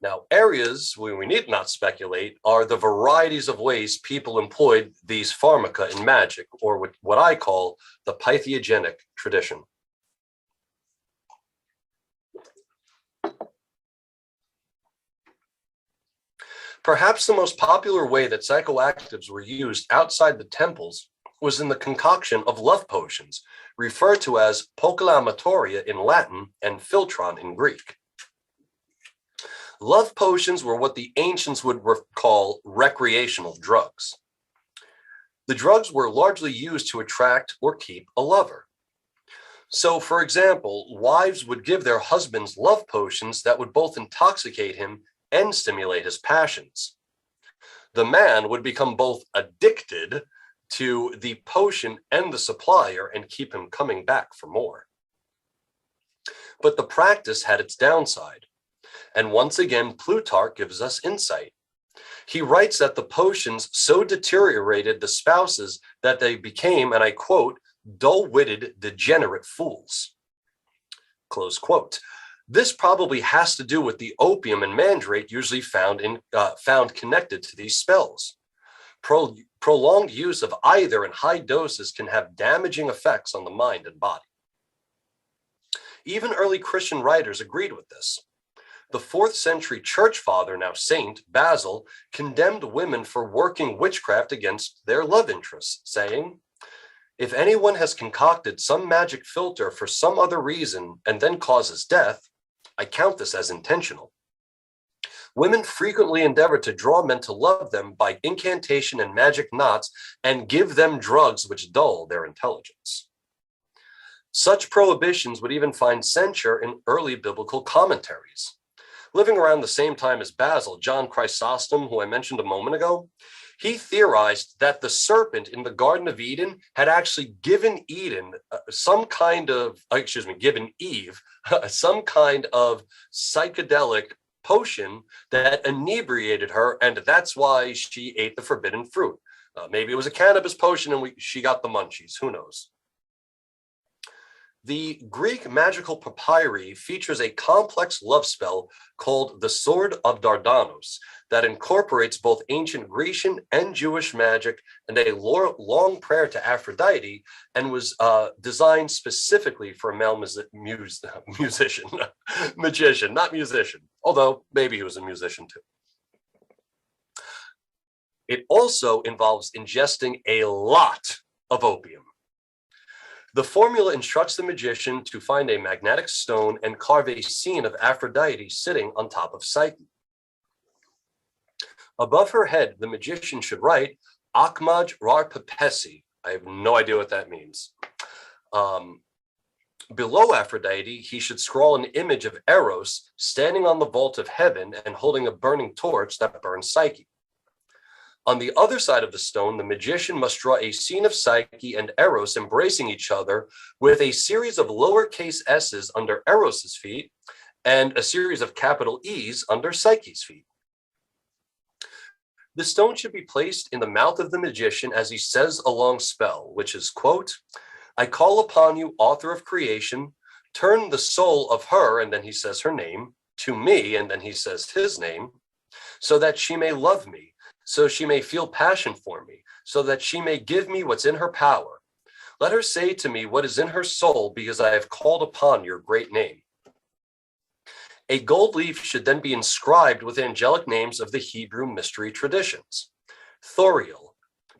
Now, areas where we need not speculate are the varieties of ways people employed these pharmaca in magic, or what I call the Pythiagenic tradition. Perhaps the most popular way that psychoactives were used outside the temples was in the concoction of love potions, referred to as pocalamatoria in Latin and philtron in Greek. Love potions were what the ancients would call recreational drugs. The drugs were largely used to attract or keep a lover. So, for example, wives would give their husbands love potions that would both intoxicate him and stimulate his passions. The man would become both addicted to the potion and the supplier and keep him coming back for more. But the practice had its downside. And once again, Plutarch gives us insight. He writes that the potions so deteriorated the spouses that they became, and I quote, dull-witted, degenerate fools. Close quote. This probably has to do with the opium and mandrake usually found connected to these spells. Prolonged use of either in high doses can have damaging effects on the mind and body. Even early Christian writers agreed with this. The 4th century church father, now Saint Basil, condemned women for working witchcraft against their love interests, saying, "If anyone has concocted some magic philter for some other reason and then causes death, I count this as intentional." Women frequently endeavor to draw men to love them by incantation and magic knots and give them drugs which dull their intelligence. Such prohibitions would even find censure in early biblical commentaries. Living around the same time as Basil, John Chrysostom, who I mentioned a moment ago, he theorized that the serpent in the Garden of Eden had actually given Eve some kind of psychedelic potion that inebriated her, and that's why she ate the forbidden fruit. Maybe it was a cannabis potion and she got the munchies, who knows? The Greek magical papyri features a complex love spell called the Sword of Dardanos that incorporates both ancient Grecian and Jewish magic and a long prayer to Aphrodite, and was designed specifically for a male magician, not musician, although maybe he was a musician too. It also involves ingesting a lot of opium. The formula instructs the magician to find a magnetic stone and carve a scene of Aphrodite sitting on top of Psyche. Above her head, the magician should write Akmaj Rar Pepesi. I have no idea what that means. Below Aphrodite, he should scrawl an image of Eros standing on the vault of heaven and holding a burning torch that burns Psyche. On the other side of the stone, the magician must draw a scene of Psyche and Eros embracing each other with a series of lowercase s's under Eros's feet and a series of capital E's under Psyche's feet. The stone should be placed in the mouth of the magician as he says a long spell, which is, quote, "I call upon you, author of creation, turn the soul of her," and then he says her name, "to me," and then he says his name, "so that she may love me, so she may feel passion for me, so that she may give me what's in her power. Let her say to me what is in her soul, because I have called upon your great name." A gold leaf should then be inscribed with angelic names of the Hebrew mystery traditions: Thoriel,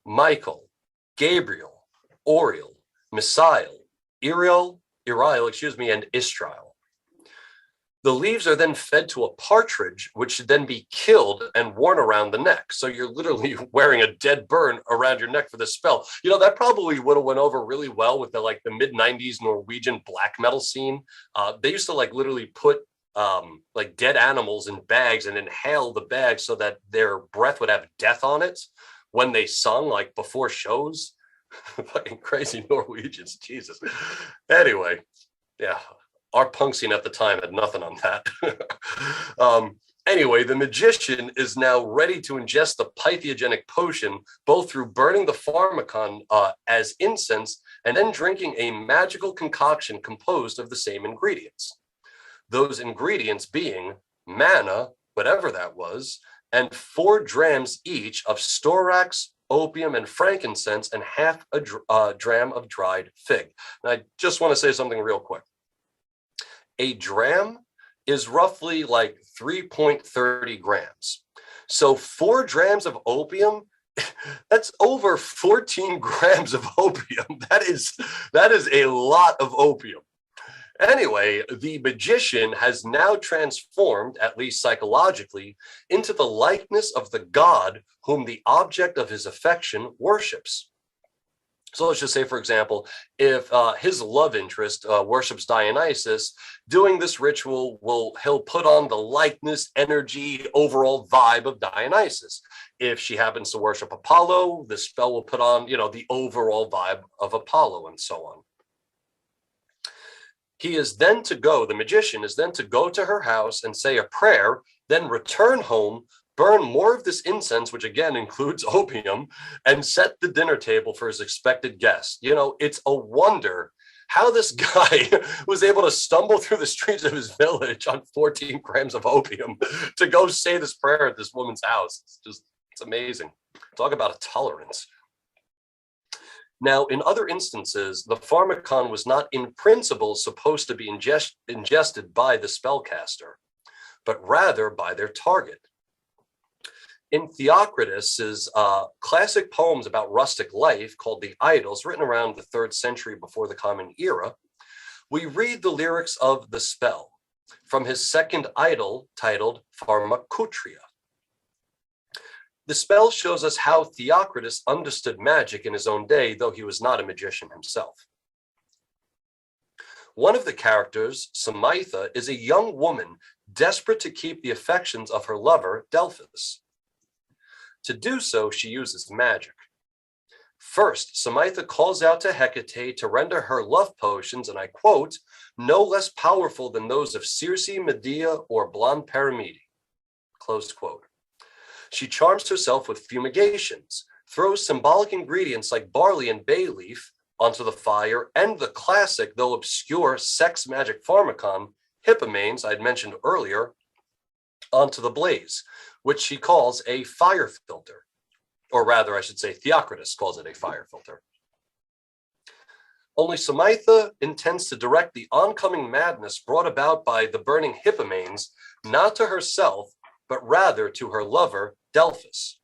Michael, Gabriel, Oriel, Misael, Iriel, and Israel. The leaves are then fed to a partridge, which should then be killed and worn around the neck. So you're literally wearing a dead bird around your neck for the spell. You know, that probably would have went over really well with the mid-90s Norwegian black metal scene. They used to literally put dead animals in bags and inhale the bag so that their breath would have death on it when they sung, before shows. Fucking crazy Norwegians, Jesus. Anyway, yeah. Our punk scene at the time had nothing on that. Anyway, the magician is now ready to ingest the Pythiagenic potion, both through burning the pharmacon as incense and then drinking a magical concoction composed of the same ingredients. Those ingredients being manna, whatever that was, and 4 drams each of storax, opium, and frankincense, and half a dram of dried fig. And I just want to say something real quick. A dram is roughly like 3.30 grams. So 4 drams of opium, that's over 14 grams of opium. That is a lot of opium. Anyway, the magician has now transformed, at least psychologically, into the likeness of the god whom the object of his affection worships. So let's just say, for example, if his love interest worships Dionysus, doing this ritual he'll put on the likeness, energy, overall vibe of Dionysus. If she happens to worship Apollo, the spell will put on, the overall vibe of Apollo, and so on. The magician is then to go to her house and say a prayer, then return home, burn more of this incense, which again includes opium, and set the dinner table for his expected guest. It's a wonder how this guy was able to stumble through the streets of his village on 14 grams of opium to go say this prayer at this woman's house. It's amazing. Talk about a tolerance. Now, in other instances, the pharmacon was not in principle supposed to be ingested by the spellcaster, but rather by their target. In Theocritus's classic poems about rustic life called the Idylls, written around the 3rd century before the Common Era, we read the lyrics of the spell from his second idyll titled Pharmakeia. The spell shows us how Theocritus understood magic in his own day, though he was not a magician himself. One of the characters, Psykydelik, is a young woman desperate to keep the affections of her lover, Delphus. To do so, she uses magic. First, Psykydelik calls out to Hecate to render her love potions, and I quote, no less powerful than those of Circe, Medea, or blonde Paramede, close quote. She charms herself with fumigations, throws symbolic ingredients like barley and bay leaf onto the fire, and the classic, though obscure, sex magic pharmacon, hippomanes, I'd mentioned earlier, onto the blaze, which she calls a fire filter. Or rather, I should say, Theocritus calls it a fire filter. Only Psykydelik intends to direct the oncoming madness brought about by the burning hippomanes, not to herself, but rather to her lover, Delphus.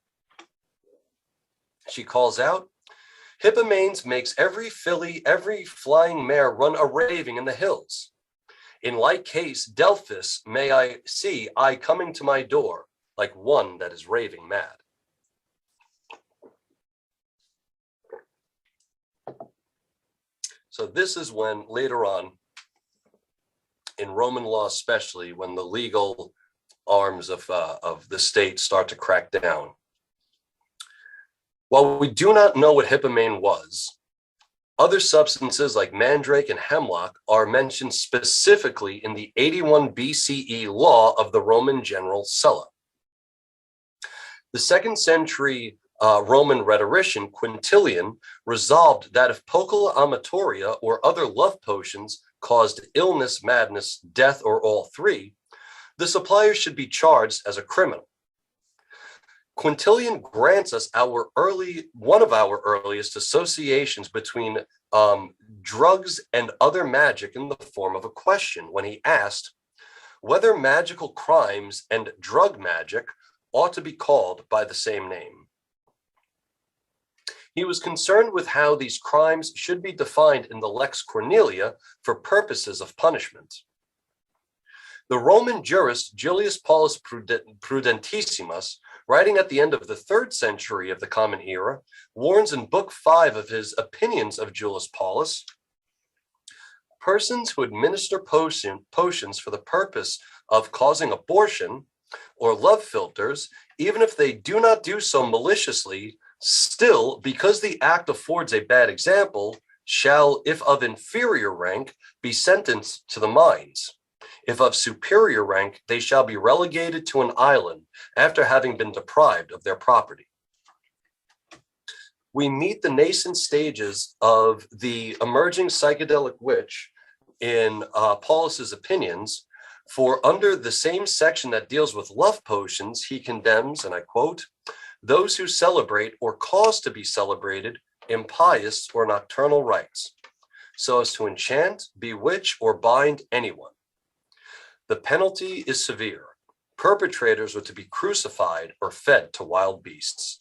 She calls out, hippomanes makes every filly, every flying mare run a raving in the hills. In like case, Delphus, may I see I coming to my door, like one that is raving mad. So this is when later on, in Roman law especially, when the legal arms of the state start to crack down. While we do not know what hippomane was, other substances like mandrake and hemlock are mentioned specifically in the 81 BCE law of the Roman general Sulla. The 2nd century Roman rhetorician Quintilian resolved that if pocula amatoria or other love potions caused illness, madness, death, or all three, the supplier should be charged as a criminal. Quintilian grants us one of our earliest associations between drugs and other magic in the form of a question when he asked whether magical crimes and drug magic ought to be called by the same name. He was concerned with how these crimes should be defined in the Lex Cornelia for purposes of punishment. The Roman jurist Julius Paulus Prudentissimus, writing at the end of the 3rd century of the Common Era, warns in Book 5 of his Opinions of Julius Paulus, persons who administer potions for the purpose of causing abortion or love philters, even if they do not do so maliciously, still, because the act affords a bad example, shall, if of inferior rank, be sentenced to the mines. If of superior rank, they shall be relegated to an island after having been deprived of their property. We meet the nascent stages of the emerging psychedelic witch in Paulus's Opinions For under the same section that deals with love potions, he condemns, and I quote, those who celebrate or cause to be celebrated impious or nocturnal rites, so as to enchant, bewitch, or bind anyone. The penalty is severe. Perpetrators were to be crucified or fed to wild beasts.